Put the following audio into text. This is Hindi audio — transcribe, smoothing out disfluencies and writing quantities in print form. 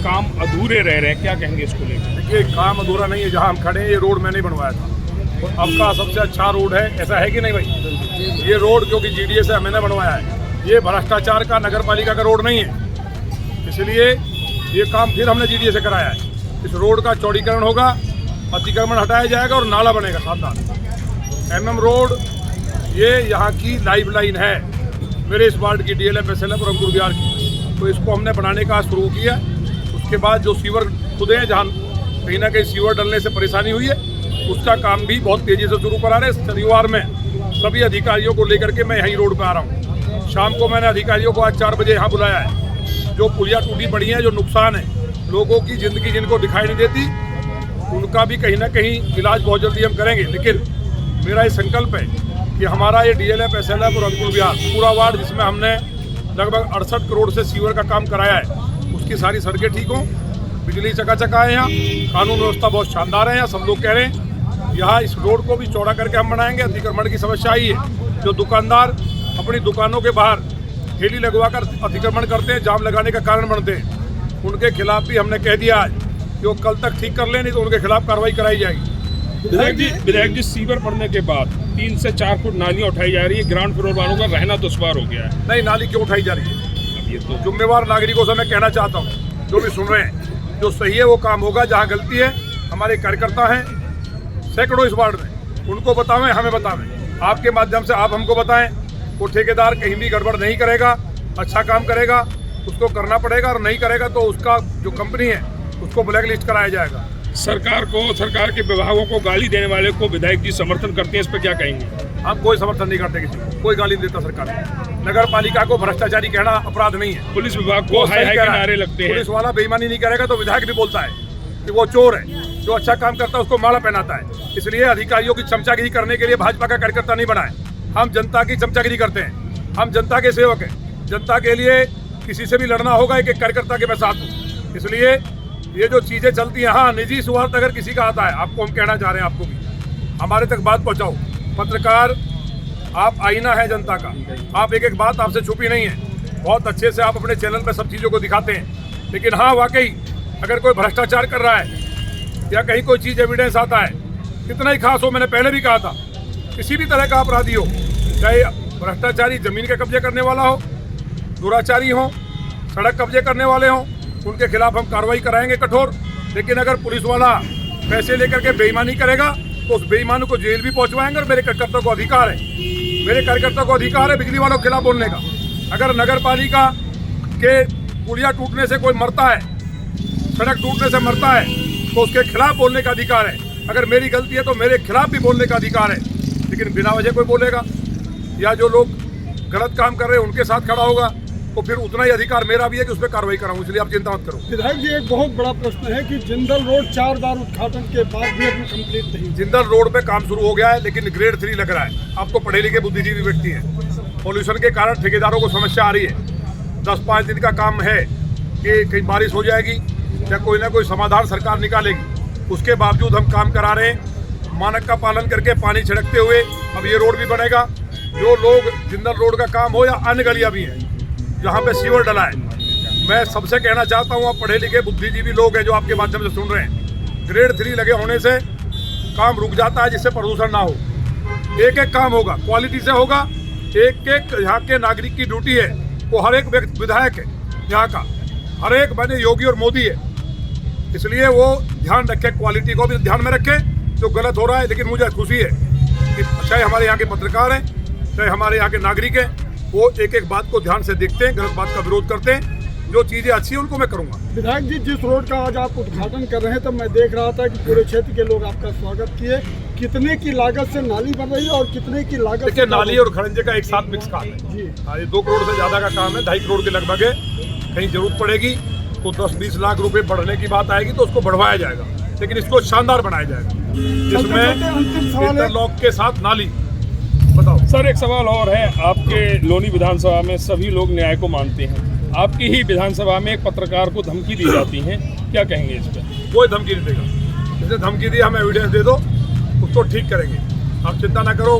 काम अधूरे रह रहे हैं, क्या कहेंगे इसको लेकर? देखिए, काम अधूरा नहीं है। जहाँ हम खड़े हैं ये रोड मैंने बनवाया था और अब का सबसे अच्छा रोड है, ऐसा है कि नहीं भाई? ये रोड क्योंकि जीडीए से मैंने बनवाया है, ये भ्रष्टाचार का नगर पालिका का रोड नहीं है, इसलिए ये काम फिर हमने जीडीए से कराया है। इस रोड का चौड़ीकरण होगा, अतिक्रमण हटाया जाएगा और नाला बनेगा शानदार। एमएम रोड ये यहाँ की लाइफ लाइन है मेरे इस वार्ड की, डीएलएफ एसएलएफ और अंकुर विहार की, तो इसको हमने बनाने का शुरू किया। उसके बाद जो सीवर खुदे हैं, जहाँ कहीं ना कहीं सीवर डलने से परेशानी हुई है, उसका काम भी बहुत तेज़ी से शुरू करा रहे हैं। शनिवार में सभी अधिकारियों को लेकर के मैं यहीं रोड पर आ रहा हूँ। शाम को मैंने अधिकारियों को आज 4 बजे यहाँ बुलाया है। जो पुलिया टूटी पड़ी हैं, जो नुकसान है, लोगों की ज़िंदगी जिनको दिखाई नहीं देती, उनका भी कहीं ना कहीं इलाज बहुत जल्दी हम करेंगे। लेकिन मेरा ये संकल्प है कि हमारा ये डीएलएफ एसएलएफ और अंकुर विहार पूरा वार्ड, जिसमें हमने लगभग 68 करोड़ से सीवर का काम कराया है, उसकी सारी सड़कें ठीक हों, बिजली चकाचक आए। यहाँ कानून व्यवस्था बहुत शानदार है। यहाँ सब लोग कह रहे हैं यहाँ इस रोड को भी चौड़ा करके हम बनाएंगे। अतिक्रमण की समस्या आई है, जो दुकानदार अपनी दुकानों के बाहर ठेली लगवाकर अतिक्रमण करते हैं, जाम लगाने का कारण बनते हैं, उनके खिलाफ भी हमने कह दिया आज कि वो कल तक ठीक कर लें, नहीं तो उनके खिलाफ कार्रवाई कराई जाएगी। विधायक जी, सीवर पड़ने के बाद 3 से 4 फुट नालियाँ उठाई जा रही है, ग्राउंड फ्लोर वालों का रहना दुश्वार हो गया है। नहीं, नाली क्यों उठाई जा रही है? अब ये तो जिम्मेवार नागरिकों से मैं कहना चाहता हूँ, जो भी सुन रहे हैं, जो सही है वो काम होगा। जहाँ गलती है, हमारे कार्यकर्ता हैं सैकड़ों इस वार्ड में, उनको बतावें, हमें बतावें, आपके माध्यम से आप हमको बताएं। वो ठेकेदार कहीं भी गड़बड़ नहीं करेगा, अच्छा काम करेगा, उसको करना पड़ेगा, और नहीं करेगा तो उसका जो कंपनी है उसको ब्लैक लिस्ट कराया जाएगा। सरकार को, सरकार के विभागों को गाली देने वाले को विधायक जी समर्थन करते हैं, इस पर क्या कहेंगे? हम कोई समर्थन नहीं करते, किसी को कोई गाली नहीं देता। सरकार नगर पालिका को भ्रष्टाचारी कहना अपराध नहीं है। पुलिस विभाग को हाय हाय के नारे लगते हैं। पुलिस वाला बेईमानी नहीं करेगा तो विधायक भी बोलता है कि वो चोर है। जो अच्छा काम करता है उसको माला पहनाता है। इसलिए अधिकारियों की चमचागिरी करने के लिए भाजपा का कार्यकर्ता नहीं बनाए। हम जनता की चमचागिरी करते हैं, हम जनता के सेवक हैं। जनता के लिए किसी से भी लड़ना होगा, एक एक कार्यकर्ता के मैं साथ हूँ। इसलिए ये जो चीज़ें चलती हैं, हाँ, निजी स्वार्थ अगर किसी का आता है, आपको हम कहना चाह रहे हैं, आपको भी हमारे तक बात पहुँचाओ। पत्रकार आप आईना है जनता का, आप एक एक बात आपसे छुपी नहीं है। बहुत अच्छे से आप अपने चैनल पर सब चीज़ों को दिखाते हैं। लेकिन हाँ, वाकई अगर कोई भ्रष्टाचार कर रहा है या कहीं कोई चीज़ एविडेंस आता है, कितना ही खास हो, मैंने पहले भी कहा था, किसी भी तरह का अपराधी हो, चाहे भ्रष्टाचारी जमीन के कब्जे करने वाला हो, दुराचारी हो, सड़क कब्जे करने वाले हों, उनके खिलाफ हम कार्रवाई कराएंगे कठोर। लेकिन अगर पुलिस वाला पैसे लेकर के बेईमानी करेगा तो उस बेईमानों को जेल भी पहुंचवाएंगे। और मेरे कार्यकर्ता को अधिकार है, मेरे कार्यकर्ता को अधिकार है बिजली वालों के खिलाफ बोलने का। अगर नगर पालिका के पुलिया टूटने से कोई मरता है, सड़क टूटने से मरता है, तो उसके खिलाफ बोलने का अधिकार है। अगर मेरी गलती है तो मेरे खिलाफ भी बोलने का अधिकार है। लेकिन बिना वजह कोई बोलेगा या जो लोग गलत काम कर रहे हैं उनके साथ खड़ा होगा, तो फिर उतना ही अधिकार मेरा भी है कि उस पर कार्रवाई कराऊं। इसलिए आप चिंता मत करो। विधायक जी, एक बहुत बड़ा प्रश्न है कि जिंदल रोड 4 बार उद्घाटन के बाद भी अभी कंप्लीट नहीं। जिंदल रोड पे काम शुरू हो गया है, लेकिन ग्रेड 3 लग रहा है। आप तो पढ़े लिखे बुद्धिजीवी व्यक्ति हैं। पॉल्यूशन के कारण ठेकेदारों को समस्या आ रही है। 10-5 दिन का काम है कि कहीं बारिश हो जाएगी या कोई ना कोई समाधान सरकार निकालेगी। उसके बावजूद हम काम करा रहे हैं, मानक का पालन करके, पानी छिड़कते हुए। अब ये रोड भी बनेगा। जो लोग जिंदल रोड का काम हो या अन्य गलियाँ भी हैं जहाँ पे सीवर डला है, मैं सबसे कहना चाहता हूँ, आप पढ़े लिखे बुद्धिजीवी लोग हैं जो आपके माध्यम से सुन रहे हैं, ग्रेड 3 लगे होने से काम रुक जाता है, जिससे प्रदूषण ना हो। एक एक काम होगा, क्वालिटी से होगा। एक एक यहाँ के नागरिक की ड्यूटी है, वो हर एक विधायक है यहाँ का, हर एक मैंने योगी और मोदी है। इसलिए वो ध्यान रखे, क्वालिटी को भी ध्यान में रखे। जो गलत हो रहा है, लेकिन मुझे खुशी है कि चाहे हमारे यहाँ के पत्रकार हैं, चाहे हमारे यहाँ के नागरिक हैं, वो एक एक बात को ध्यान से देखते हैं, गलत बात का विरोध करते हैं। जो चीज़ें अच्छी हैं उनको मैं करूँगा। विधायक जी, जिस रोड का आज आप उद्घाटन कर रहे हैं, तब मैं देख रहा था कि पूरे क्षेत्र के लोग आपका स्वागत किए। कितने की लागत से नाली बन रही है और कितने की लागत? देखिए, नाली और खड़ंजे का एक साथ मिक्स काम है जी। ये 2 करोड़ से ज़्यादा का काम है, 2.5 करोड़ के लगभग है। कहीं जरूरत पड़ेगी तो 10-20 लाख रुपए बढ़ने की बात आएगी तो उसको बढ़वाया जाएगा, लेकिन इसको शानदार बनाया जाएगा, जिसमें इंटरलॉक के साथ नाली। बताओ सर, एक सवाल और है। आपके लोनी विधानसभा में सभी लोग न्याय को मानते हैं। आपकी ही विधानसभा में एक पत्रकार को धमकी दी जाती है, क्या कहेंगे इस पर? कोई धमकी नहीं देगा। जैसे धमकी दी, हमें एविडेंस दे दो, उसको ठीक करेंगे, आप चिंता ना करो।